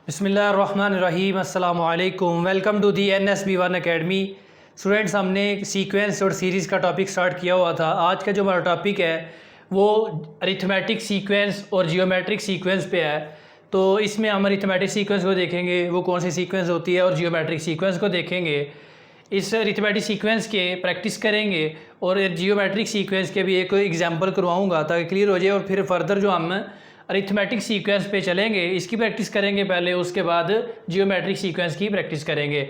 बिस्मिल्लाहिर्रहमानिर्रहीम अस्सलाम वालेकुम। Welcome to the NSB1 academy. Students, हमने सीक्वेंस और सीरीज़ का टॉपिक स्टार्ट किया हुआ था। आज का जो हमारा टॉपिक है वो अरिथमेटिक सीक्वेंस और जियोमेट्रिक सीक्वेंस पे है। तो इसमें हम अरिथमेटिक सीक्वेंस को देखेंगे, वो कौन सी सीक्वेंस होती है, और जियोमेट्रिक सीक्वेंस को देखेंगे। इस अरिथमेटिक सीक्वेंस के प्रैक्टिस करेंगे और जियोमेट्रिक सीक्वेंस के भी एक एग्जांपल करवाऊंगा ताकि क्लियर हो जाए। और फिर फर्दर जो हम अरिथमेटिक सीक्वेंस पे चलेंगे, इसकी प्रैक्टिस करेंगे पहले, उसके बाद जियोमेट्रिक सीक्वेंस की प्रैक्टिस करेंगे।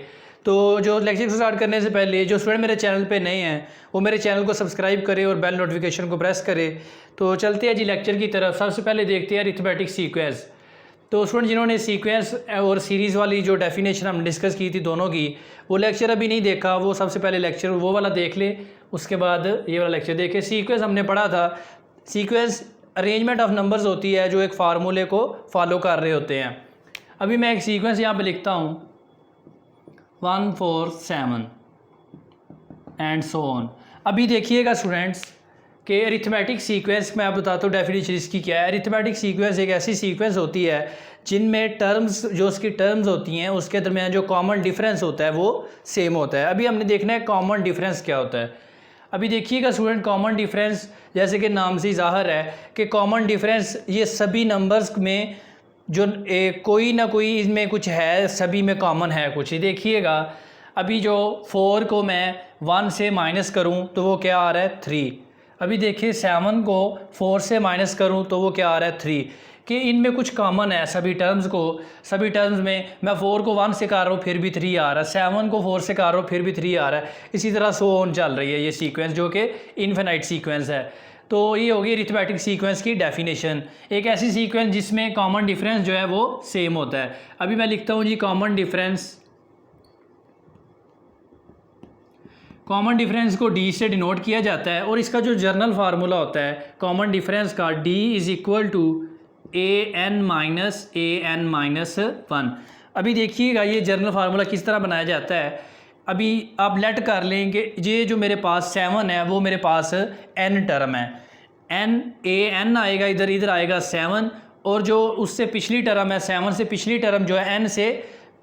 तो जो लेक्चर स्टार्ट करने से पहले जो स्टूडेंट मेरे चैनल पे नए हैं वो मेरे चैनल को सब्सक्राइब करें और बेल नोटिफिकेशन को प्रेस करें। तो चलते हैं जी लेक्चर की तरफ। सबसे पहले देखते हैं अरिथमेटिक सीक्वेंस। तो स्टूडेंट जिन्होंने सीक्वेंस और सीरीज़ वाली जो डेफिनेशन हमने डिस्कस की थी दोनों की, वो लेक्चर अभी नहीं देखा, वो सबसे पहले लेक्चर वो वाला देख ले, उसके बाद ये वाला लेक्चर देखे। सीक्वेंस हमने पढ़ा था, सीक्वेंस अरेंजमेंट ऑफ नंबर्स होती है जो एक फार्मूले को फॉलो कर रहे होते हैं। अभी मैं एक सीक्वेंस यहाँ पे लिखता हूँ 1 4 7 एंड सो ऑन। अभी देखिएगा स्टूडेंट्स कि अरिथमेटिक सीक्वेंस मैं आपको बताता हूँ डेफिनेशन इसकी क्या है। अरिथमेटिक सीक्वेंस एक ऐसी सीक्वेंस होती है जिनमें टर्म्स, जो उसकी टर्म्स होती हैं उसके दरमियान जो कॉमन डिफरेंस होता है वो सेम होता है। अभी हमने देखना है कॉमन डिफरेंस क्या होता है। अभी देखिएगा स्टूडेंट, कॉमन डिफरेंस जैसे कि नाम से ज़ाहिर है कि कॉमन डिफरेंस ये सभी नंबर्स में जो कोई ना कोई इसमें कुछ है, सभी में कॉमन है कुछ। देखिएगा अभी जो 4 को मैं 1 से माइनस करूं तो वो क्या आ रहा है 3। अभी देखिए 7 को 4 से माइनस करूं तो वो क्या आ रहा है 3, कि इनमें कुछ कॉमन है सभी टर्म्स को। सभी टर्म्स में मैं 4 को 1 से कर रहा हूँ फिर भी 3 आ रहा है, 7 को 4 से कर रहा हूँ फिर भी 3 आ रहा है। इसी तरह सो ऑन चल रही है ये सीक्वेंस जो कि इनफिनाइट सीक्वेंस है। तो ये होगी अरिथमेटिक सीक्वेंस की डेफिनेशन, एक ऐसी सीक्वेंस जिसमें कॉमन डिफरेंस जो है वो सेम होता है। अभी मैं लिखता हूँ जी कॉमन डिफरेंस। कॉमन डिफरेंस को डी से डिनोट किया जाता है और इसका जो जर्नल फार्मूला होता है कॉमन डिफरेंस का, D is equal to an minus 1। अभी देखिएगा ये जर्नल फार्मूला किस तरह बनाया जाता है। अभी आप लेट कर लेंगे, ये जो मेरे पास 7 है वो मेरे पास n टर्म है, n आएगा, इधर इधर आएगा 7, और जो उससे पिछली टर्म है 7 से पिछली टर्म जो है n से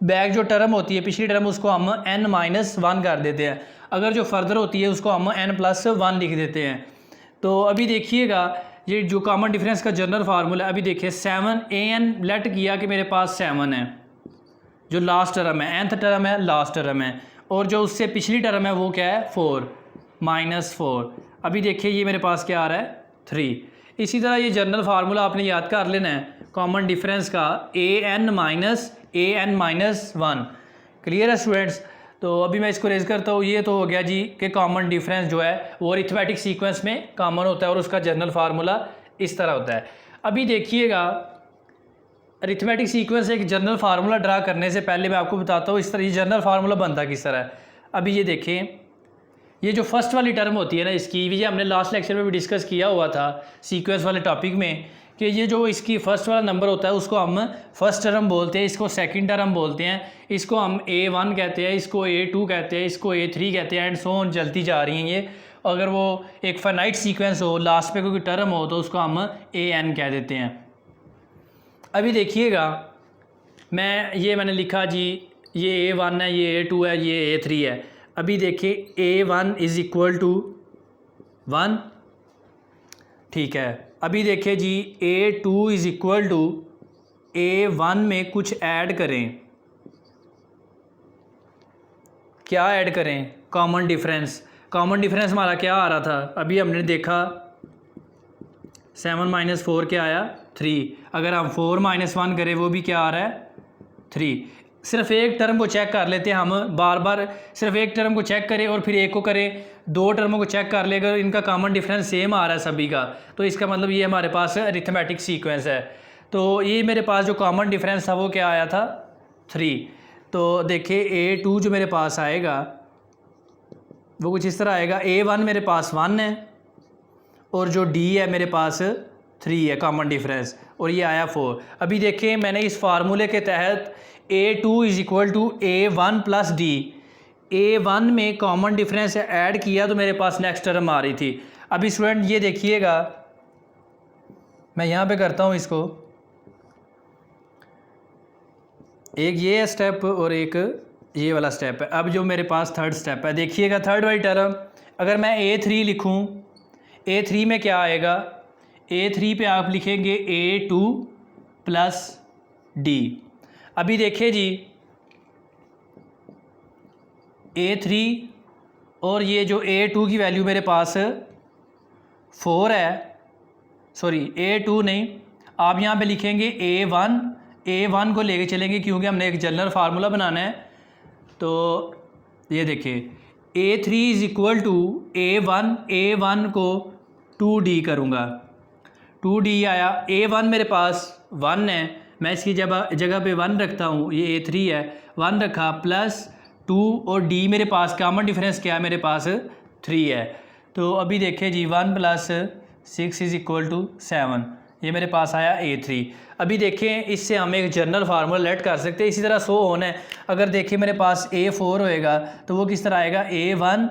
बैक जो टर्म होती है पिछली टर्म, उसको हम n माइनस 1 कर देते हैं। अगर जो फर्दर होती है उसको हम n प्लस 1 लिख देते हैं। तो अभी देखिएगा ये जो कॉमन डिफरेंस का जनरल फार्मूला, अभी देखिए 7 an लेट किया कि मेरे पास 7 है, जो लास्ट टर्म है, nth टर्म है, लास्ट टर्म है, और जो उससे पिछली टर्म है वो क्या है 4 माइनस 4। अभी देखिए ये मेरे पास क्या आ रहा है 3। इसी तरह ये जनरल फार्मूला आपने याद कर लेना है कॉमन डिफरेंस का, an माइनस 1। क्लियर है स्टूडेंट्स? तो अभी मैं इसको रेज करता हूँ। ये तो हो गया जी कि कॉमन डिफरेंस जो है वो अरिथमेटिक सीक्वेंस में कॉमन होता है और उसका जनरल फार्मूला इस तरह होता है। अभी देखिएगा अरिथमेटिक सीक्वेंस एक जनरल फार्मूला ड्रा करने से पहले मैं आपको बताता हूँ इस तरह ये जनरल फार्मूला बनता किस तरह है। अभी ये देखें, ये जो फर्स्ट वाली टर्म होती है ना इसकी, ये हमने लास्ट लेक्चर में भी डिस्कस किया हुआ था सीक्वेंस वाले टॉपिक में, कि ये जो इसकी फर्स्ट वाला नंबर होता है उसको हम फर्स्ट टर्म बोलते हैं, इसको सेकंड टर्म बोलते हैं, इसको हम A1 कहते हैं, इसको A2 कहते हैं, इसको A3 कहते हैं, एंड सो ऑन चलती जा रही हैं ये। अगर वो एक फाइनाइट सीक्वेंस हो, लास्ट पे कोई टर्म हो तो उसको हम AN कह देते हैं। अभी देखिएगा मैंने लिखा जी ये A1 है, ये A2 है, ये A3 है। अभी देखिए A1 इज़ इक्वल टू 1, ठीक है। अभी देखिए जी A2 is equal to A1 में कुछ ऐड करें, क्या ऐड करें? Common difference. कॉमन डिफरेंस हमारा क्या आ रहा था? अभी हमने देखा 7 माइनस 4 क्या आया 3। अगर हम 4 माइनस 1 करें वो भी क्या आ रहा है 3। सिर्फ एक टर्म को चेक कर लेते हैं हम, बार बार सिर्फ एक टर्म को चेक करें और फिर एक को करें, दो टर्मों को चेक कर ले, अगर इनका कॉमन डिफरेंस सेम आ रहा है सभी का तो इसका मतलब ये हमारे पास अरिथमेटिक सीक्वेंस है। तो ये मेरे पास जो कॉमन डिफरेंस था वो क्या आया था 3। तो देखिए A2 जो मेरे पास आएगा वो कुछ इस तरह आएगा, A1 मेरे पास 1 है और जो D है मेरे पास 3 है कॉमन डिफरेंस, और ये आया 4। अभी देखिए मैंने इस फार्मूले के तहत A2 is equal to A1 plus D, A1 में कॉमन डिफरेंस ऐड किया तो मेरे पास नेक्स्ट टर्म आ रही थी। अभी स्टूडेंट ये देखिएगा मैं यहाँ पे करता हूँ इसको, एक ये स्टेप और एक ये वाला स्टेप है। अब जो मेरे पास थर्ड स्टेप है, देखिएगा थर्ड वाली टर्म अगर मैं A3 लिखूं, A3 में क्या आएगा, A3 पे आप लिखेंगे A2 प्लस D। अभी देखिए जी A3 और ये जो A2 की वैल्यू मेरे पास 4 है, सॉरी A2 नहीं, आप यहाँ पे लिखेंगे A1 को लेके चलेंगे क्योंकि हमने एक जनरल फार्मूला बनाना है। तो ये देखिए A3 is equal to A1 को 2D करूँगा, 2D आया। A1 मेरे पास 1 है, मैं इसकी जगह पे 1 रखता हूँ, ये A3 है, 1 रखा प्लस 2 और D मेरे पास कॉमन डिफरेंस क्या है, मेरे पास 3 है। तो अभी देखिए जी 1 प्लस 6 इज़ इक्वल टू 7, ये मेरे पास आया A3। अभी देखें इससे हम एक जनरल फार्मूला लेट कर सकते हैं। इसी तरह सो ऑन है, अगर देखिए मेरे पास A4 होएगा तो वो किस तरह आएगा, A1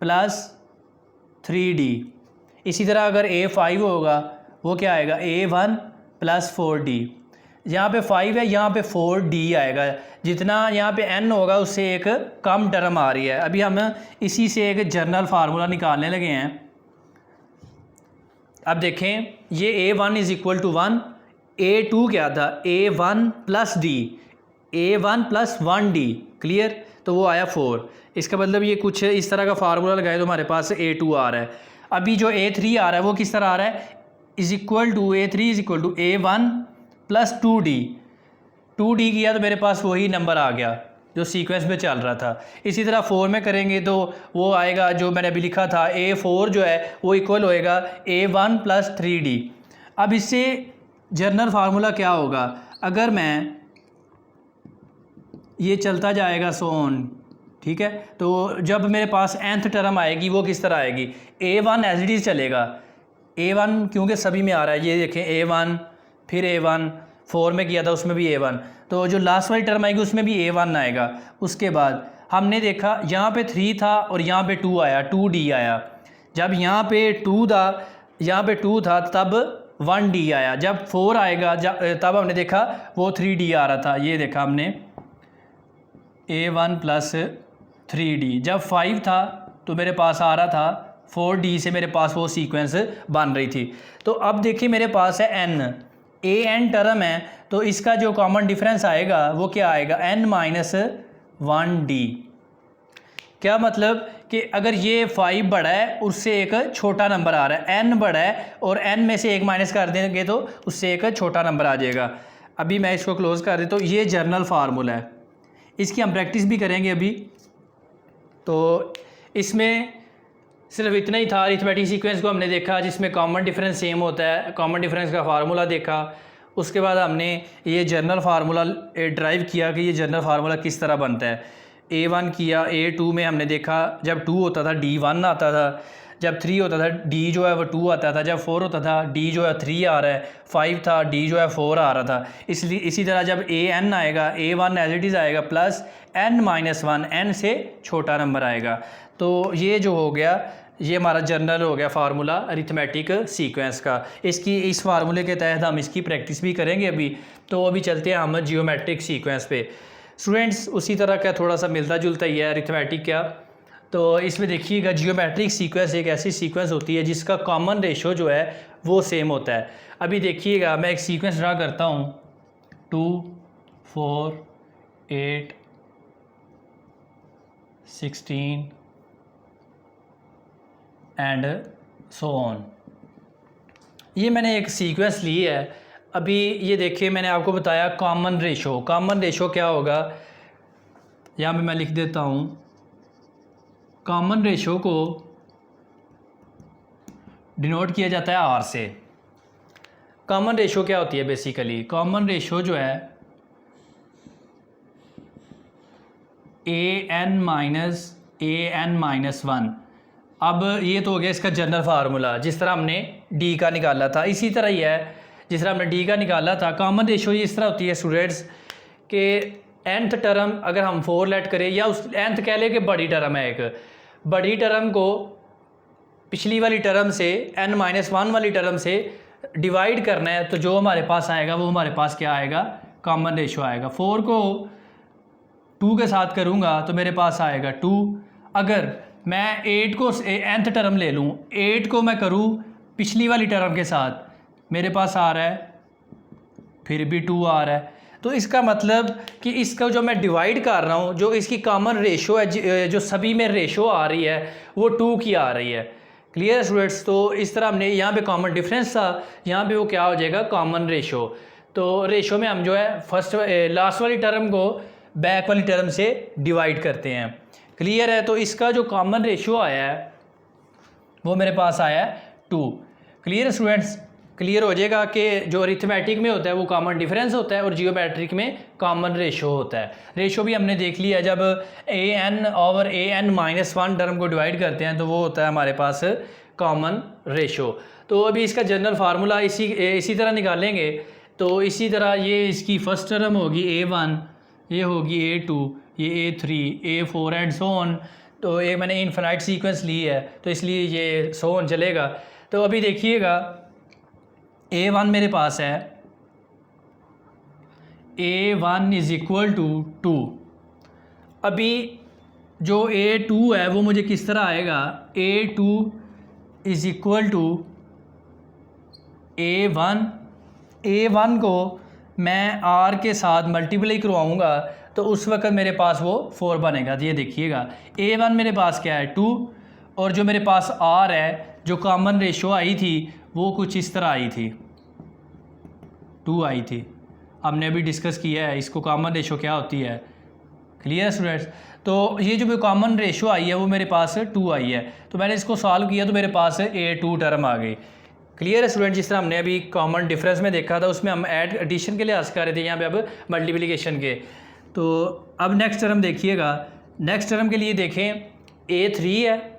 प्लस 3D। इसी तरह अगर A5 होगा वो क्या आएगा, A1 प्लस 4D। यहाँ पे 5 है, यहाँ पे 4D आएगा। जितना यहाँ पे n होगा उससे एक कम टर्म आ रही है। अभी हम इसी से एक जनरल फार्मूला निकालने लगे हैं। अब देखें ये A1 is equal to 1, A2 क्या था, A1 plus D, A1 plus 1D, clear. तो वो आया 4। इसका मतलब ये कुछ इस तरह का फार्मूला लगाए तो हमारे पास A2 आ रहा है। अभी जो A3 आ रहा है वो किस तरह आ रहा है, is equal to A3 is equal to A1 plus 2D किया तो मेरे पास वही नंबर आ गया जो सीक्वेंस में चल रहा था। इसी तरह 4 में करेंगे तो वो आएगा जो मैंने अभी लिखा था, A4 जो है वो इक्वल होएगा A1 प्लस 3D। अब इससे जनरल फार्मूला क्या होगा, अगर मैं ये चलता जाएगा सो ऑन, ठीक है, तो जब मेरे पास nth टर्म आएगी वो किस तरह आएगी, A1 एज इट इज़ चलेगा, A1 क्योंकि सभी में आ रहा है, ये देखें A1 फिर A1, 4 में किया था उसमें भी A1, तो जो लास्ट वाली टर्म आएगी उसमें भी A1 आएगा। उसके बाद हमने देखा यहाँ पे 3 था और यहाँ पे 2 आया, 2D आया। जब यहाँ पे 2 था तब 1D आया। जब 4 आएगा तब हमने देखा वो 3D आ रहा था, ये देखा हमने A1 प्लस 3D। जब 5 था तो मेरे पास आ रहा था 4D से, मेरे पास वो सीक्वेंस बन रही थी। तो अब देखिए मेरे पास है n, an टर्म है, तो इसका जो कॉमन डिफरेंस आएगा वो क्या आएगा, n माइनस 1D। क्या मतलब कि अगर ये 5 बड़ा है उससे एक छोटा नंबर आ रहा है, n बड़ा है और n में से एक माइनस कर देंगे तो उससे एक छोटा नंबर आ जाएगा। अभी मैं इसको क्लोज कर देता हूँ। ये जनरल फार्मूला है, इसकी हम प्रैक्टिस भी करेंगे अभी। तो इसमें सिर्फ इतना ही था, अरिथमेटिक सीक्वेंस को हमने देखा जिसमें कॉमन डिफरेंस सेम होता है, कॉमन डिफरेंस का फार्मूला देखा। उसके बाद हमने ये जनरल फार्मूला ड्राइव किया कि ये जनरल फार्मूला किस तरह बनता है। A1 किया, A2 में हमने देखा जब 2 होता था D1 आता था, जब 3 होता था D जो है वो 2 आता था, जब 4 होता था D जो है 3 आ रहा है, 5 था D जो है 4 आ रहा था। इसलिए इसी तरह जब AN आएगा, A1 एज इट इज़ आएगा प्लस n माइनस 1, n से छोटा नंबर आएगा। तो ये जो हो गया ये हमारा जनरल हो गया फार्मूला अरिथमेटिक सीक्वेंस का। इस फार्मूले के तहत हम इसकी प्रैक्टिस भी करेंगे अभी। तो अभी चलते हैं हम जियोमेट्रिक सीक्वेंस पे। स्टूडेंट्स उसी तरह का थोड़ा सा मिलता जुलता ही है अरिथमेटिक क्या। तो इसमें देखिएगा जियोमेट्रिक सीक्वेंस एक ऐसी सीक्वेंस होती है जिसका कॉमन रेशो जो है वो सेम होता है। अभी देखिएगा मैं एक सीक्वेंस ड्रा करता हूँ, 2 4 8 16 एंड सो ऑन। ये मैंने एक सीक्वेंस ली है। अभी ये देखिए मैंने आपको बताया कॉमन रेशो क्या होगा, यहाँ पे मैं लिख देता हूँ। कॉमन रेशो को डिनोट किया जाता है R से। कॉमन रेशो क्या होती है बेसिकली, कॉमन रेशो जो है an माइनस 1। अब ये तो हो गया इसका जनरल फार्मूला जिस तरह हमने D का निकाला था। इसी तरह ही है जिस तरह हमने D का निकाला था। कॉमन रेशो इस तरह होती है स्टूडेंट्स के nth टर्म अगर हम 4 लेट करें या उस nth कह लें कि बड़ी टर्म है, एक बड़ी टर्म को पिछली वाली टर्म से n माइनस 1 वाली टर्म से डिवाइड करना है, तो जो हमारे पास आएगा वो हमारे पास क्या आएगा, कॉमन रेशो आएगा। 4 को 2 के साथ करूँगा तो मेरे पास आएगा 2। अगर मैं 8 को nth टर्म ले लूँ, 8 को मैं करूँ पिछली वाली टर्म के साथ, मेरे पास आ रहा है फिर भी 2 आ रहा है। तो इसका मतलब कि इसका जो मैं डिवाइड कर रहा हूँ, जो इसकी कॉमन रेशो है, जो सभी में रेशो आ रही है वो 2 की आ रही है। Clear students? तो इस तरह हमने यहाँ पे कॉमन डिफरेंस था, यहाँ पे वो क्या हो जाएगा, कॉमन रेशो। तो रेशो में हम जो है लास्ट वाली टर्म को बैक वाली टर्म से डिवाइड करते हैं। क्लियर है? तो इसका जो कॉमन रेशो आया है वो मेरे पास आया है 2। Clear students? क्लियर हो जाएगा कि जो अरिथमेटिक में होता है वो कॉमन डिफरेंस होता है और जियोमेट्रिक में कॉमन रेशो होता है। रेशो भी हमने देख लिया, जब an ओवर an-1 टर्म को डिवाइड करते हैं तो वो होता है हमारे पास कॉमन रेशो। तो अभी इसका जनरल फार्मूला इसी तरह निकालेंगे। तो इसी तरह ये इसकी फर्स्ट टर्म होगी a1, ये होगी a2, ये a3, a4 and so on. तो ये मैंने इनफिनाइट सीक्वेंस ली है तो इसलिए ये सो ऑन चलेगा। तो अभी देखिएगा a1 मेरे पास है, a1 इज़ इक्वल टू 2। अभी जो a2 है वो मुझे किस तरह आएगा, a2 is equal to a1। a1 को मैं r के साथ मल्टीप्लाई करवाऊँगा तो उस वक्त मेरे पास वो 4 बनेगा। ये देखिएगा a1 मेरे पास क्या है 2, और जो मेरे पास r है, जो कॉमन रेशो आई थी वो कुछ इस तरह आई थी, 2 आई थी। हमने अभी डिस्कस किया है इसको कॉमन रेशो क्या होती है। Clear students? तो ये जो भी कॉमन रेशो आई है वो मेरे पास 2 आई है। तो मैंने इसको सॉल्व किया तो मेरे पास a2 टर्म आ गई। क्लियर है स्टूडेंट? जिस तरह हमने अभी कॉमन डिफरेंस में देखा था उसमें हम एडिशन के लिए आंसर कर रहे थे, यहाँ पे अब मल्टीप्लिकेशन के। तो अब नेक्स्ट टर्म देखिएगा। नेक्स्ट टर्म के लिए देखें a3 है,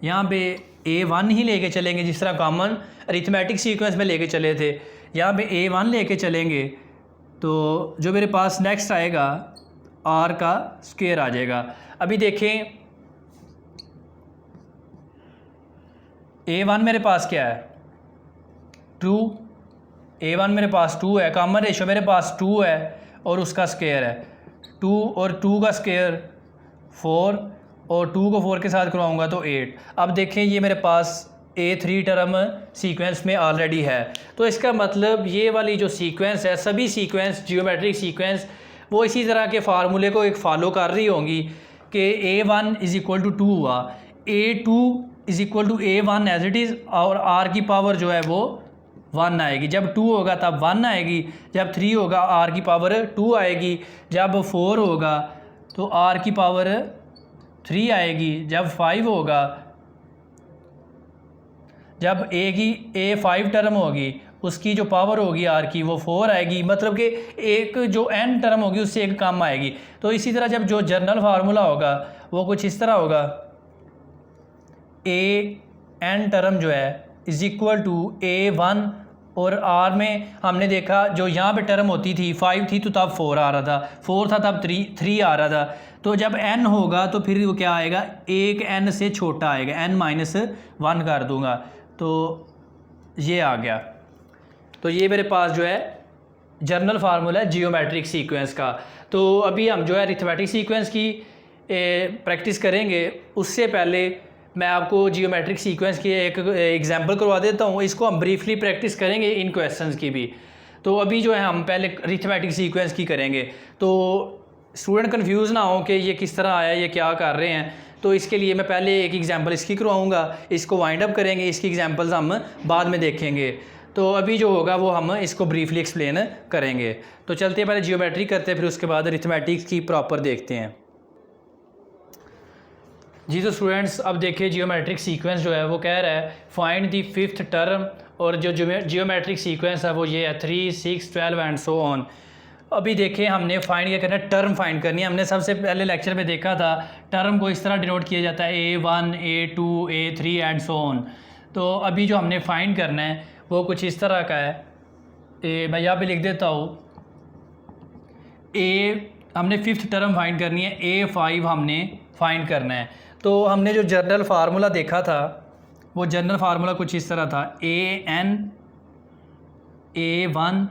यहाँ पे a1 ही लेके चलेंगे जिस तरह कॉमन अरिथमेटिक सीक्वेंस में लेके चले थे, यहाँ पे a1 लेके चलेंगे तो जो मेरे पास नेक्स्ट आएगा r का स्क्वायर आ जाएगा। अभी देखें a1 मेरे पास क्या है 2, a1 मेरे पास 2 है, कॉमन रेशो मेरे पास 2 है और उसका स्क्वायर है 2, और 2 का स्क्वायर 4, और 2 को 4 के साथ करवाऊँगा तो 8। अब देखें ये मेरे पास a3 टर्म सीक्वेंस में ऑलरेडी है। तो इसका मतलब ये वाली जो सीक्वेंस है, सभी सीक्वेंस जियोमेट्रिक सीक्वेंस वो इसी तरह के फार्मूले को एक फॉलो कर रही होंगी कि a1 इज़ इक्वल टू 2 हुआ, a2 is equal to a1 as it is, और r की पावर जो है वो 1 आएगी। जब 2 होगा तब 1 आएगी, जब 3 होगा r की पावर 2 आएगी, जब 4 होगा तो r की पावर 3 आएगी, जब 5 होगा, जब a5 टर्म होगी उसकी जो पावर होगी r की वो 4 आएगी, मतलब कि एक जो n टर्म होगी उससे एक कम आएगी। तो इसी तरह जब जो जनरल फार्मूला होगा वो कुछ इस तरह होगा, an टर्म जो है इज़ इक्वल टू a1, और r में हमने देखा जो यहाँ पे टर्म होती थी 5 थी तो तब 4 आ रहा था, 4 था तब 3 आ रहा था। तो जब n होगा तो फिर वो क्या आएगा, एक n से छोटा आएगा, n-1 कर दूंगा तो ये आ गया। तो ये मेरे पास जो है जनरल फार्मूला है जियोमेट्रिक सीक्वेंस का। तो अभी हम जो है अरिथमेटिक सीक्वेंस की प्रैक्टिस करेंगे, उससे पहले मैं आपको जियोमेट्रिक सीक्वेंस की एक एग्जांपल करवा देता हूँ। इसको हम ब्रीफली प्रैक्टिस करेंगे इन क्वेश्चंस की भी। तो अभी जो है हम पहले अरिथमेटिक सीक्वेंस की करेंगे, तो स्टूडेंट कंफ्यूज ना हो कि ये किस तरह आया, ये क्या कर रहे हैं। तो इसके लिए मैं पहले एक एग्जांपल इसकी करवाऊँगा, इसको वाइंड अप करेंगे, इसकी एग्जांपल्स हम बाद में देखेंगे। तो अभी जो होगा वो हम इसको ब्रीफली एक्सप्लेन करेंगे। तो चलते हैं, पहले जियोमेट्री करते हैं फिर उसके बाद अरिथमेटिक्स की प्रॉपर देखते हैं जी। तो स्टूडेंट्स अब देखिए जियोमेट्रिक सीक्वेंस जो है वो कह रहा है फाइंड दी 5th टर्म, और जो जियोमेट्रिक सीक्वेंस है वो ये है 3, 6, 12 एंड सो ऑन। अभी देखें हमने फाइंड क्या करना है, टर्म फाइंड करनी है। हमने सबसे पहले लेक्चर में देखा था टर्म को इस तरह डिनोट किया जाता है a1, a2, a3 and so on. तो अभी जो हमने फाइंड करना है वो कुछ इस तरह का है। मैं यहाँ पे लिख देता हूँ, हमने 5th टर्म फाइंड करनी है, a5 हमने फाइंड करना है। तो हमने जो जनरल फार्मूला देखा था वो जनरल फार्मूला कुछ इस तरह था, an a1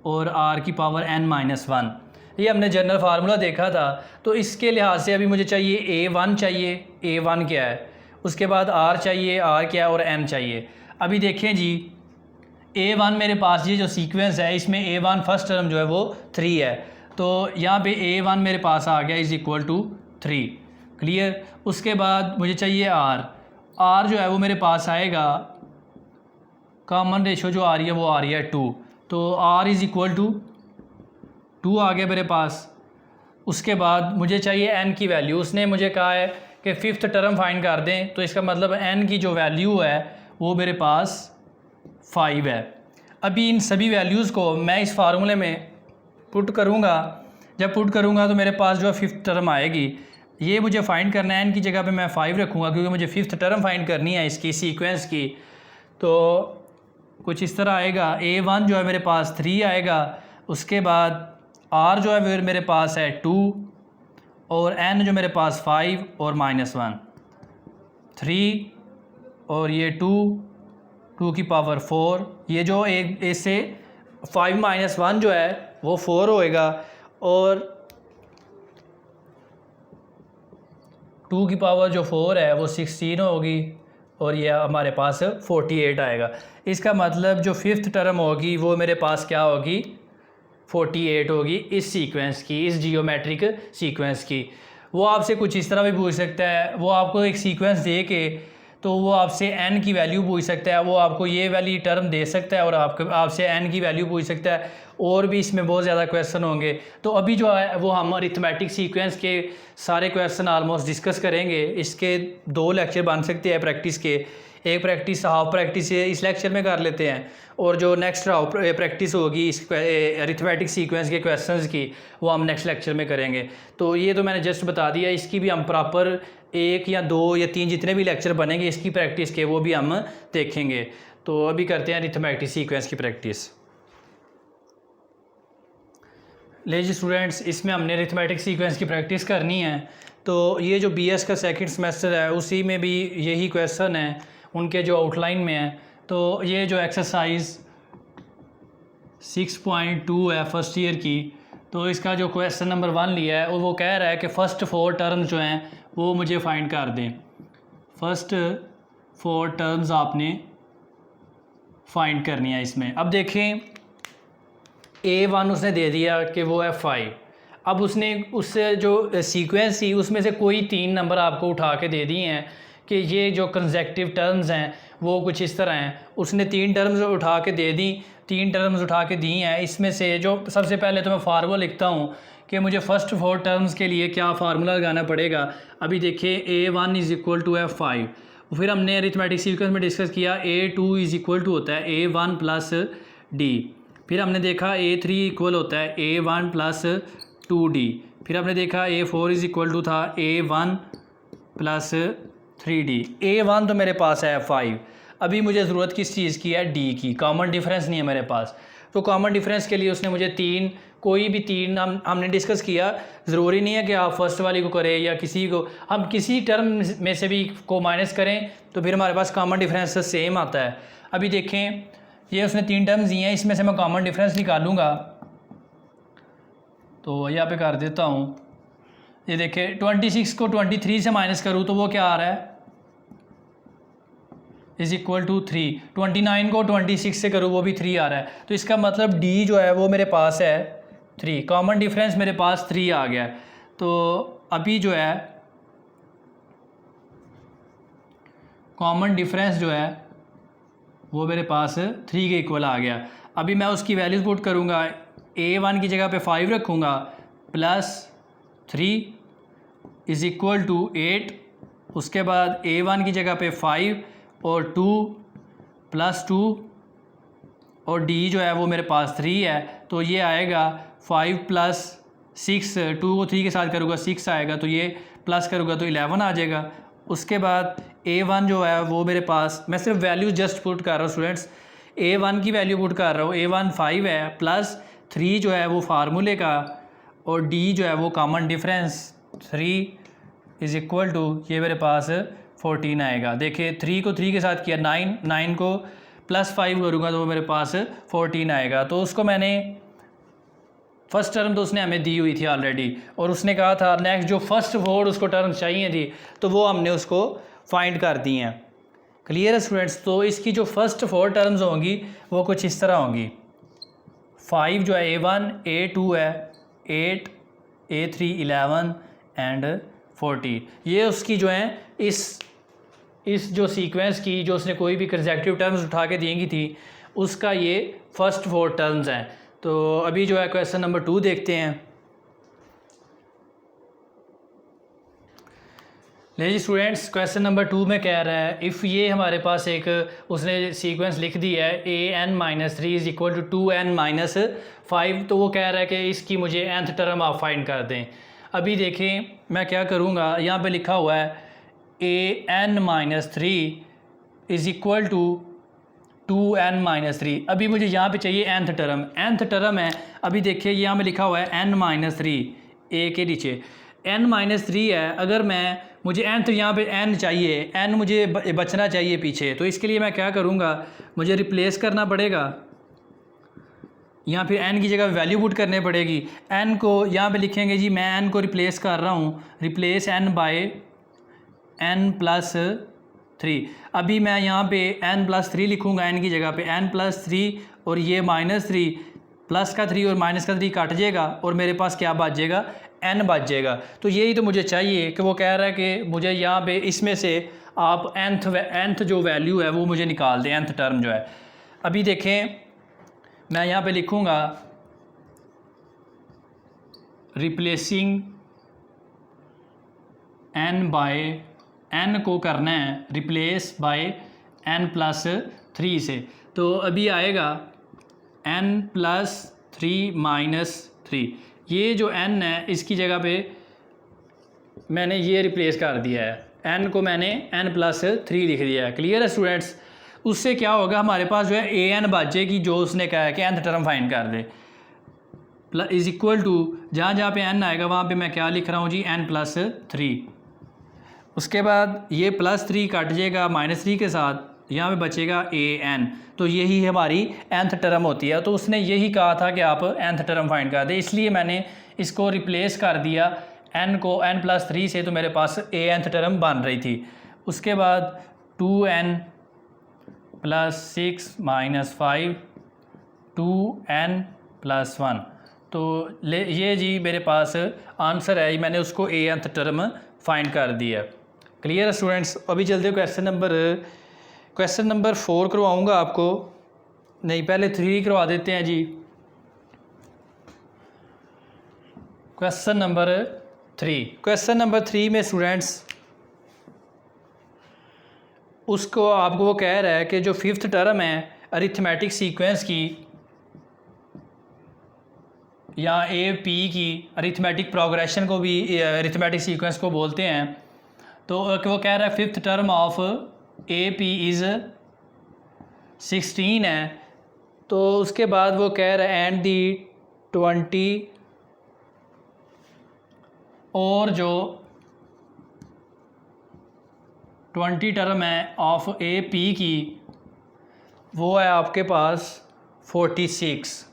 और r की पावर n-1। ये हमने जनरल फार्मूला देखा था। तो इसके लिहाज से अभी मुझे चाहिए a1 चाहिए, a1 क्या है, उसके बाद r चाहिए, r क्या है, और n चाहिए। अभी देखें जी, a1 मेरे पास ये जो सीक्वेंस है इसमें a1 फर्स्ट टर्म जो है वो 3 है, तो यहाँ पे a1 मेरे पास आ गया इज़ इक्वल टू 3। क्लियर। उसके बाद मुझे चाहिए r जो है वो मेरे पास आएगा, कॉमन रेशो जो आ रही है वो आ रही है 2, तो r इज़ इक्वल टू 2 आ गया मेरे पास। उसके बाद मुझे चाहिए n की वैल्यू। उसने मुझे कहा है कि फिफ्थ टर्म फाइंड कर दें, तो इसका मतलब n की जो वैल्यू है वो मेरे पास 5 है। अभी इन सभी वैल्यूज़ को मैं इस फार्मूले में पुट करूँगा। जब पुट करूँगा तो मेरे पास जो है फिफ्थ टर्म आएगी। ये मुझे फ़ाइंड करना है, n की जगह पे मैं 5 रखूँगा क्योंकि मुझे फिफ्थ टर्म फाइंड करनी है इसकी सीक्वेंस की। तो कुछ इस तरह आएगा, a1 जो है मेरे पास 3 आएगा, उसके बाद r जो है फिर मेरे पास है 2, और n जो मेरे पास 5 और -1, 3 और ये 2 की पावर 4। ये जो एक इससे 5 - 1 जो है वो 4 होएगा, और 2 की पावर जो 4 है वो 16 होगी, और ये हमारे पास 48 आएगा। इसका मतलब जो फिफ्थ टर्म होगी वो मेरे पास क्या होगी, 48 होगी इस सीक्वेंस की, इस जियोमेट्रिक सीक्वेंस की। वो आपसे कुछ इस तरह भी पूछ सकता है, वो आपको एक सीक्वेंस दे के तो वो आपसे n की वैल्यू पूछ सकता है, वो आपको ये वाली टर्म दे सकता है और आपसे n की वैल्यू पूछ सकता है, और भी इसमें बहुत ज़्यादा क्वेश्चन होंगे। तो अभी जो है वो हम अरिथमेटिक सीक्वेंस के सारे क्वेश्चन ऑलमोस्ट डिस्कस करेंगे। इसके 2 लेक्चर बन सकते हैं प्रैक्टिस के, एक प्रैक्टिस हाफ प्रैक्टिस इस लेक्चर में कर लेते हैं, और जो नेक्स्ट प्रैक्टिस होगी इस अरिथमेटिक सीक्वेंस के क्वेश्चंस की वो हम नेक्स्ट लेक्चर में करेंगे। तो ये तो मैंने जस्ट बता दिया, इसकी भी हम प्रॉपर 1 या 2 या 3 जितने भी लेक्चर बनेंगे इसकी प्रैक्टिस के वो भी हम देखेंगे। तो अभी करते हैं अरिथमेटिक सीक्वेंस की प्रैक्टिस। ले जी स्टूडेंट्स, इसमें हमने अरिथमेटिक सीक्वेंस की प्रैक्टिस करनी है। तो ये जो BS का सेकंड सेमेस्टर है उसी में भी यही क्वेश्चन है, उनके जो आउटलाइन में है। तो ये जो एक्सरसाइज 6.2 है फर्स्ट ईयर की, तो इसका जो क्वेश्चन नंबर 1 लिया है और वो कह रहा है कि फ़र्स्ट 4 टर्म्स जो हैं वो मुझे फाइंड कर दें। फर्स्ट 4 टर्म्स आपने फाइंड करनी है इसमें। अब देखें, a1 उसने दे दिया कि वो है 5। अब उसने उससे जो सीक्वेंस थी उसमें से कोई 3 नंबर आपको उठा के दे दिए हैं कि ये जो कंसेक्टिव टर्म्स हैं वो कुछ इस तरह हैं। उसने 3 टर्म्स उठा के दे दी, 3 टर्म्स उठा के दी हैं। इसमें से जो सबसे पहले तो मैं फार्मूला लिखता हूँ कि मुझे फ़र्स्ट 4 टर्म्स के लिए क्या फार्मूला लगाना पड़ेगा। अभी देखिए a1 इज़ इक्वल टू है 5, फिर हमने अरिथमेटिक सीक्वेंस में डिस्कस किया a2 इज़ इक्वल टू होता है a1 प्लस d, फिर हमने देखा a3 इक्वल होता है a1 प्लस 2d, फिर हमने देखा a4 इज़ इक्वल टू था a1 प्लस 3d। a1 तो मेरे पास है 5। अभी मुझे ज़रूरत किस चीज़ की है, d की। कॉमन डिफरेंस नहीं है मेरे पास, तो कॉमन डिफरेंस के लिए उसने मुझे 3, कोई भी 3 हमने डिस्कस किया। ज़रूरी नहीं है कि आप फर्स्ट वाली को करें या किसी को, हम किसी टर्म में से भी को माइनस करें तो फिर हमारे पास कॉमन डिफरेंस सेम आता है। अभी देखें, ये उसने 3 टर्म्स दिए हैं, इसमें से मैं कॉमन डिफरेंस निकालूंगा। तो यहाँ पे कर देता हूँ, ये देखें 26 को 23 से माइनस करूँ तो वो क्या आ रहा है, इज़ इक्वल टू 3। 29 को 26 से करूँ वो भी 3 आ रहा है, तो इसका मतलब d जो है वो मेरे पास है 3। कॉमन डिफरेंस मेरे पास 3 आ गया। तो अभी जो है कॉमन डिफरेंस जो है वो मेरे पास 3 के इक्वल आ गया। अभी मैं उसकी वैल्यूज़ पुट करूँगा, a1 की जगह पे 5 रखूँगा, प्लस 3 इज़ इक्वल टू 8, उसके बाद a1 की जगह पे 5 और 2 प्लस 2, और d जो है वो मेरे पास 3 है, तो ये आएगा 5 प्लस 6, 2 को 3 के साथ करूँगा 6 आएगा, तो ये प्लस करूँगा तो 11 आ जाएगा। उसके बाद a1 जो है वो मेरे पास, मैं सिर्फ वैल्यू जस्ट पुट कर रहा हूँ स्टूडेंट्स, a1 की वैल्यू पुट कर रहा हूँ। a1 5 है, प्लस 3 जो है वो फार्मूले का, और d जो है वो common difference 3 is equal to ये मेरे पास 14 आएगा। देखिए 3 को 3 के साथ किया 9 को प्लस 5 करूँगा तो वो मेरे पास 14 आएगा। तो उसको मैंने फर्स्ट टर्म तो उसने हमें दी हुई थी ऑलरेडी, और उसने कहा था नेक्स्ट जो फर्स्ट 4 उसको टर्म चाहिए थी, तो वो हमने उसको फाइंड कर दी हैं। क्लियर है स्टूडेंट्स? तो इसकी जो फर्स्ट 4 टर्म्स होंगी वो कुछ इस तरह होंगी। 5 जो है A1, A2 है 8, A3 11 एंड 14। ये उसकी जो है इस जो सीक्वेंस की जो उसने कोई भी कंसेक्यूटिव टर्म्स उठा के देंगी थी उसका ये फर्स्ट 4 टर्म्स हैं। तो अभी जो है क्वेश्चन नंबर 2 देखते हैं। ले जी स्टूडेंट्स, क्वेश्चन नंबर 2 में कह रहा है इफ़ ये हमारे पास एक उसने सीक्वेंस लिख दी है an-3 is equal to 2n-5, तो वो कह रहा है कि इसकी मुझे nth टर्म आप फाइंड कर दें। अभी देखें मैं क्या करूँगा, यहाँ पे लिखा हुआ है an-3 is equal to 2n-3। अभी मुझे यहाँ पे चाहिए nth टर्म है। अभी देखिए यहाँ में लिखा हुआ है n-3 a के नीचे n-3 है। अगर मुझे nth यहाँ पे n चाहिए, n मुझे बचना चाहिए पीछे, तो इसके लिए मैं क्या करूँगा, मुझे रिप्लेस करना पड़ेगा। यहाँ फिर n की जगह वैल्यू पुट करने पड़ेगी। n को यहाँ पे लिखेंगे जी, मैं n को रिप्लेस कर रहा हूँ, रिप्लेस n बाय n+3। अभी मैं यहाँ पे n+3 लिखूँगा, n की जगह पे n+3 और ये -3 प्लस का 3 और माइनस का 3 काट जाएगा और मेरे पास क्या बच जाएगा, n बच जाएगा। तो यही तो मुझे चाहिए कि वो कह रहा है कि मुझे यहाँ पे इसमें से आप nth जो वैल्यू है वो मुझे निकाल दें, nth टर्म जो है। अभी देखें मैं यहाँ पे लिखूँगा रिप्लेसिंग n बाय n को करना है रिप्लेस बाय n+3 से, तो अभी आएगा n+3 -3। ये जो n है इसकी जगह पे मैंने ये रिप्लेस कर दिया है, n को मैंने n+3 लिख दिया है। क्लियर है स्टूडेंट्स? उससे क्या होगा, हमारे पास जो है an बच जाएगी जो उसने कहा है कि nth टर्म फाइंड कर दे, इज़ इक्वल टू जहाँ जहाँ पे n आएगा वहाँ पे मैं क्या लिख रहा हूँ जी, n+3। उसके बाद ये +3 कट जाएगा -3 के साथ, यहाँ पे बचेगा an। तो यही हमारी nth टर्म होती है। तो उसने यही कहा था कि आप nth टर्म फाइंड कर दें, इसलिए मैंने इसको रिप्लेस कर दिया n को n+3 से, तो मेरे पास nth टर्म बन रही थी। उसके बाद 2n + 6 - 5 2n+1, तो ये जी मेरे पास आंसर है, मैंने उसको nth टर्म फाइंड कर दिया। क्लियर है स्टूडेंट्स? अभी चलते क्वेश्चन नंबर 4 करवाऊँगा आपको, नहीं पहले 3 करवा देते हैं जी। क्वेश्चन नंबर 3 में स्टूडेंट्स उसको आपको वो कह रहा है कि जो 5th टर्म है अरिथमेटिक सीक्वेंस की या AP की, अरिथमेटिक प्रोग्रेशन को भी अरिथमेटिक सीक्वेंस को बोलते हैं। तो वो कह रहा है 5th term of AP is 16 है। तो उसके बाद वो कह रहा है एंड दी 20 और जो 20 टर्म है ऑफ AP की वो है आपके पास 46,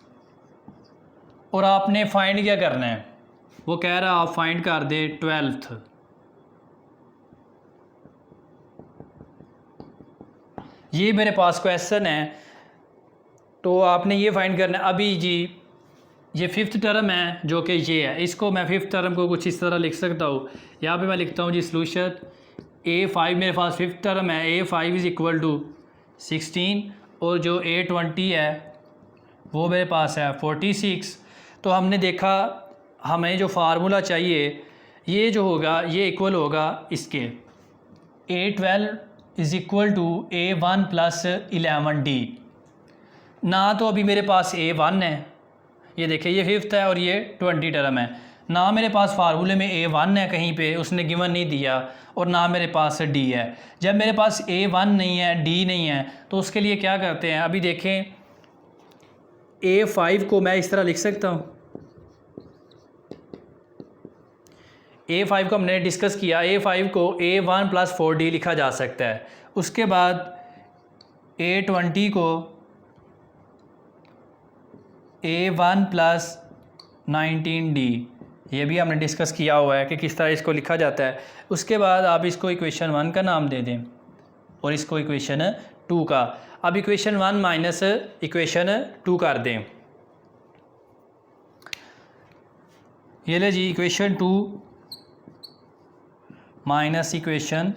और आपने फाइंड क्या करना है, वो कह रहा है आप फाइंड कर दे 12th। ये मेरे पास क्वेश्चन है, तो आपने ये फाइंड करना है। अभी जी ये 5th टर्म है जो कि ये है, इसको मैं 5th टर्म को कुछ इस तरह लिख सकता हूँ। यहाँ पे मैं लिखता हूँ जी सोल्यूशन A5 मेरे पास 5th टर्म है, A5 इज़ इक्वल टू 16 और जो A20 है वो मेरे पास है 46। तो हमने देखा हमें जो फार्मूला चाहिए ये जो होगा ये इक्वल होगा इसके A12 is equal to A1 + 11D। ना तो अभी मेरे पास A1 है, ये देखिए ये 5th है और ये 20 टर्म है, ना मेरे पास फार्मूले में A1 है, कहीं पे उसने गिवन नहीं दिया, और ना मेरे पास D है। जब मेरे पास A1 नहीं है D नहीं है तो उसके लिए क्या करते हैं, अभी देखें A5 को मैं इस तरह लिख सकता हूँ, A5 को हमने डिस्कस किया, A5 को A1 + 4D लिखा जा सकता है। उसके बाद A20 को A1 + 19D, ये भी हमने डिस्कस किया हुआ है कि किस तरह इसको लिखा जाता है। उसके बाद आप इसको इक्वेशन 1 का नाम दे दें और इसको इक्वेशन 2 का। अब इक्वेशन 1 माइनस इक्वेशन 2 कर दें। ये ले जी, इक्वेशन 2 माइनस इक्वेशन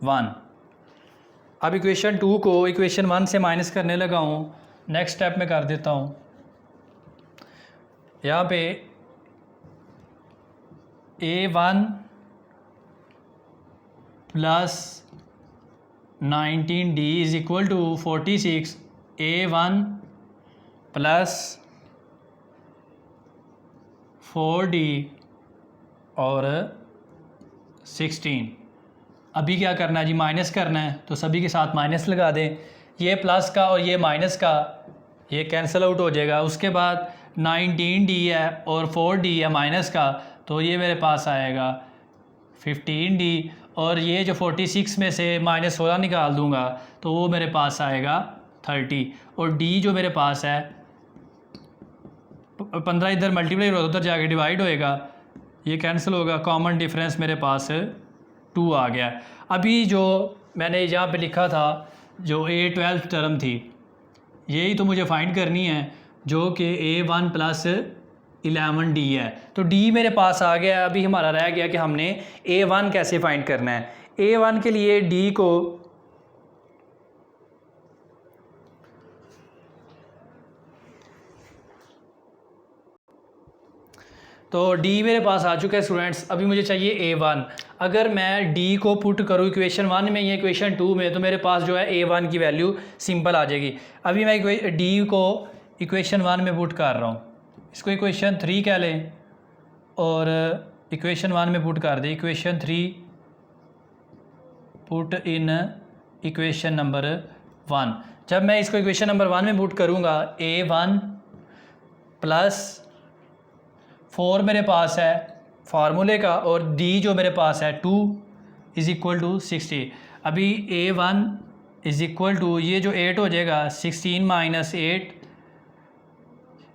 1। अब इक्वेशन 2 को इक्वेशन 1 से माइनस करने लगा हूँ। नेक्स्ट स्टेप में कर देता हूँ। यहाँ पे A1 plus 19D is equal to 46 A1 plus 4D और 16। अभी क्या करना है जी, माइनस करना है, तो सभी के साथ माइनस लगा दें। ये प्लस का और ये माइनस का ये कैंसिल आउट हो जाएगा। उसके बाद 19D है और 4D है माइनस का, तो ये मेरे पास आएगा 15D। और ये जो 46 में से माइनस 16 निकाल दूंगा तो वो मेरे पास आएगा 30। और D जो मेरे पास है 15 इधर मल्टीप्लाई होगा, उधर जाके डिवाइड होएगा, ये कैंसिल होगा, कॉमन डिफरेंस मेरे पास 2 आ गया। अभी जो मैंने यहाँ पे लिखा था जो A12 टर्म थी, यही तो मुझे फाइंड करनी है, जो कि A1 प्लस 11D है। तो D मेरे पास आ गया। अभी हमारा रह गया कि हमने A1 कैसे फाइंड करना है। A1 के लिए D को तो D मेरे पास आ चुका है स्टूडेंट्स। अभी मुझे चाहिए A1। अगर मैं D को पुट करूँ इक्वेशन 1 में या इक्वेशन 2 में, तो मेरे पास जो है A1 की वैल्यू सिंपल आ जाएगी। अभी मैं D को इक्वेशन 1 में पुट कर रहा हूँ, इसको इक्वेशन 3 कह लें और इक्वेशन 1 में पुट कर दें। Equation 3 put in equation number 1। जब मैं इसको इक्वेशन नंबर 1 में पुट करूँगा, A1 प्लस 4 मेरे पास है फार्मूले का, और D जो मेरे पास है 2 इज़ इक्वल टू 60। अभी A1 इज़ इक्वल टू, ये जो 8 हो जाएगा 16 माइनस 8,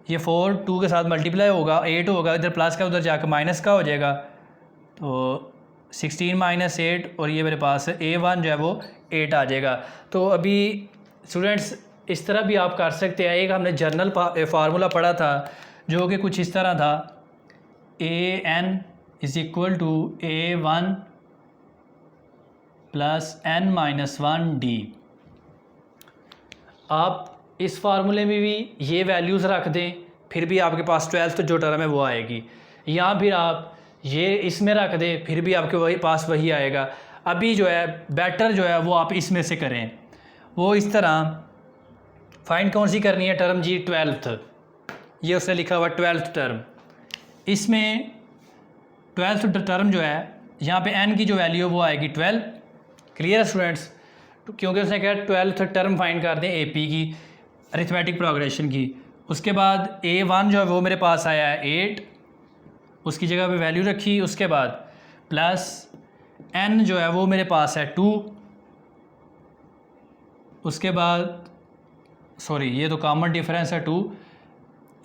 ये 4 2 के साथ मल्टीप्लाई होगा, 8 होगा, इधर प्लस का उधर जाकर माइनस का हो जाएगा, तो 16 माइनस 8, और ये मेरे पास A1 जो है वो 8 आ जाएगा। तो अभी स्टूडेंट्स इस तरह भी आप कर सकते हैं। एक हमने जर्नल फार्मूला पढ़ा था जो कि कुछ इस तरह था, AN is equal to A1 plus N minus 1D। आप इस फार्मूले में भी ये वैल्यूज़ रख दें, फिर भी आपके पास 12th जो टर्म है वो आएगी। या फिर आप ये इसमें रख दें, फिर भी आपके वही पास वही आएगा। अभी जो है बेटर जो है वो आप इसमें से करें। वो इस तरह फाइंड कौन सी करनी है टर्म जी, 12th। ये उसने लिखा हुआ 12th टर्म। इसमें 12th टर्म जो है, यहाँ पे n की जो वैल्यू है वो आएगी 12। क्लियर है स्टूडेंट्स? क्योंकि उसने कहा 12th टर्म फाइंड कर दें AP की, अरिथमेटिक प्रोग्रेशन की। उसके बाद A1 जो है वो मेरे पास आया है 8, उसकी जगह पे वैल्यू रखी। उसके बाद प्लस n जो है वो मेरे पास है 2। उसके बाद सॉरी, ये तो कॉमन डिफरेंस है 2।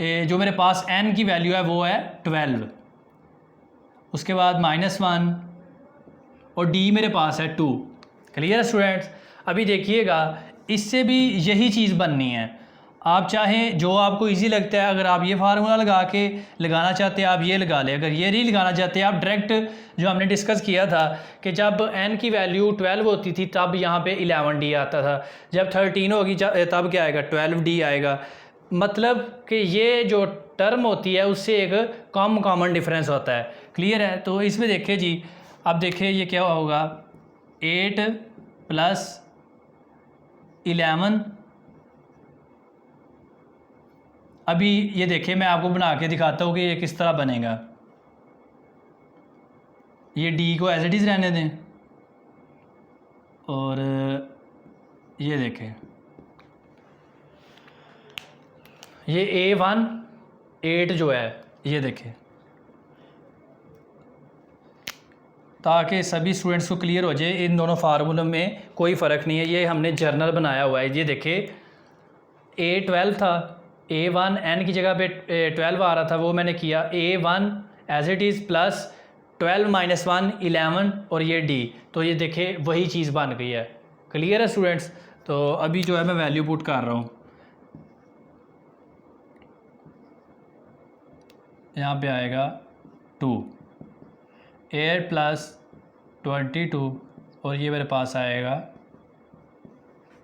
जो मेरे पास n की वैल्यू है वो है 12। उसके बाद -1 और D मेरे पास है 2। क्लियर है स्टूडेंट्स? अभी देखिएगा, इससे भी यही चीज़ बननी है। आप चाहें जो आपको इजी लगता है, अगर आप ये फार्मूला लगाना चाहते हैं आप ये लगा लें। अगर ये नहीं लगाना चाहते आप डायरेक्ट, जो हमने डिस्कस किया था कि जब n की वैल्यू 12 होती थी तब यहाँ पे 11D आता था, जब 13 होगी तब क्या आएगा, 12D आएगा। मतलब कि ये जो टर्म होती है उससे एक कॉमन डिफरेंस होता है। क्लियर है? तो इसमें देखिए जी, अब देखिए ये क्या होगा, 8 प्लस 11। अभी ये देखिए, मैं आपको बना के दिखाता हूँ कि ये किस तरह बनेगा। ये D को एज इट इज़ रहने दें, और ये देखें, ये A1 8 जो है, ये देखें, ताकि सभी स्टूडेंट्स को क्लियर हो जाए इन दोनों फार्मूलों में कोई फ़र्क नहीं है। ये हमने जर्नल बनाया हुआ है। ये देखिए A12 था, A1 n की जगह पे 12 आ रहा था, वो मैंने किया A1 as it is plus 12 minus 1 11 और ये D, तो ये देखे वही चीज़ बन गई है। क्लियर है स्टूडेंट्स? तो अभी जो है मैं वैल्यू पुट कर रहा हूँ, यहाँ पे आएगा 2 8 प्लस 22 और ये मेरे पास आएगा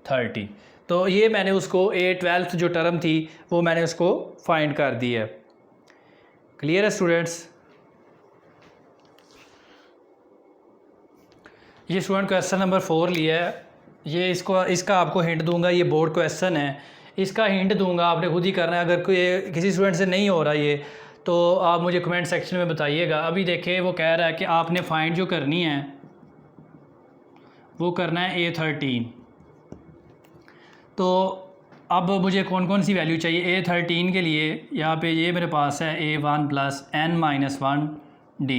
30। तो ये मैंने उसको A12 जो टर्म थी वो मैंने उसको फाइंड कर दी है। क्लियर है स्टूडेंट्स? ये स्टूडेंट क्वेश्चन नंबर 4 लिया है। ये इसका आपको हिंट दूंगा, ये बोर्ड क्वेश्चन है, इसका हिंट दूंगा, आपने खुद ही करना है। अगर कोई किसी स्टूडेंट से नहीं हो रहा ये, तो आप मुझे कमेंट सेक्शन में बताइएगा। अभी देखिए वो कह रहा है कि आपने फाइंड जो करनी है वो करना है A13। तो अब मुझे कौन कौन सी वैल्यू चाहिए A13 के लिए? यहाँ पे ये मेरे पास है A1 plus n minus 1 D।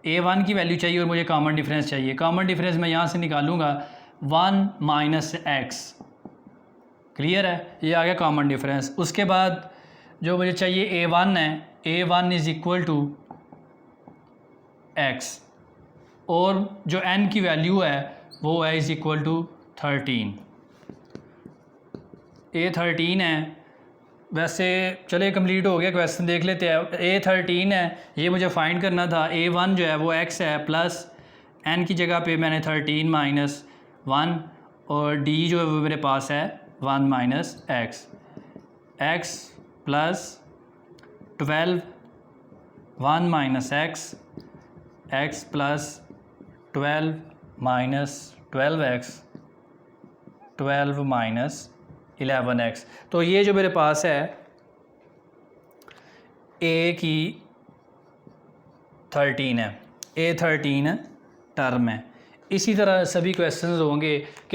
A1 की वैल्यू चाहिए और मुझे कॉमन डिफरेंस चाहिए। कॉमन डिफरेंस मैं यहाँ से निकालूंगा 1 माइनस एक्स। क्लियर है? ये आ गया कॉमन डिफरेंस। उसके बाद जो मुझे चाहिए A1 है, A1 is equal to x, और जो n की वैल्यू है वो है इज़ इक्वल टू 13। A13 है। वैसे चले कंप्लीट हो गया क्वेश्चन, देख लेते हैं। A13 है, ये मुझे फाइंड करना था। A1 जो है वो x है, प्लस n की जगह पे मैंने 13 माइनस 1 और D जो है वो मेरे पास है 1 minus x. x plus 12 1 minus x plus 12 minus 12x 12 minus 11x। तो ये जो मेरे पास है A की 13 है, A13 टर्म है। इसी तरह सभी क्वेश्चंस होंगे कि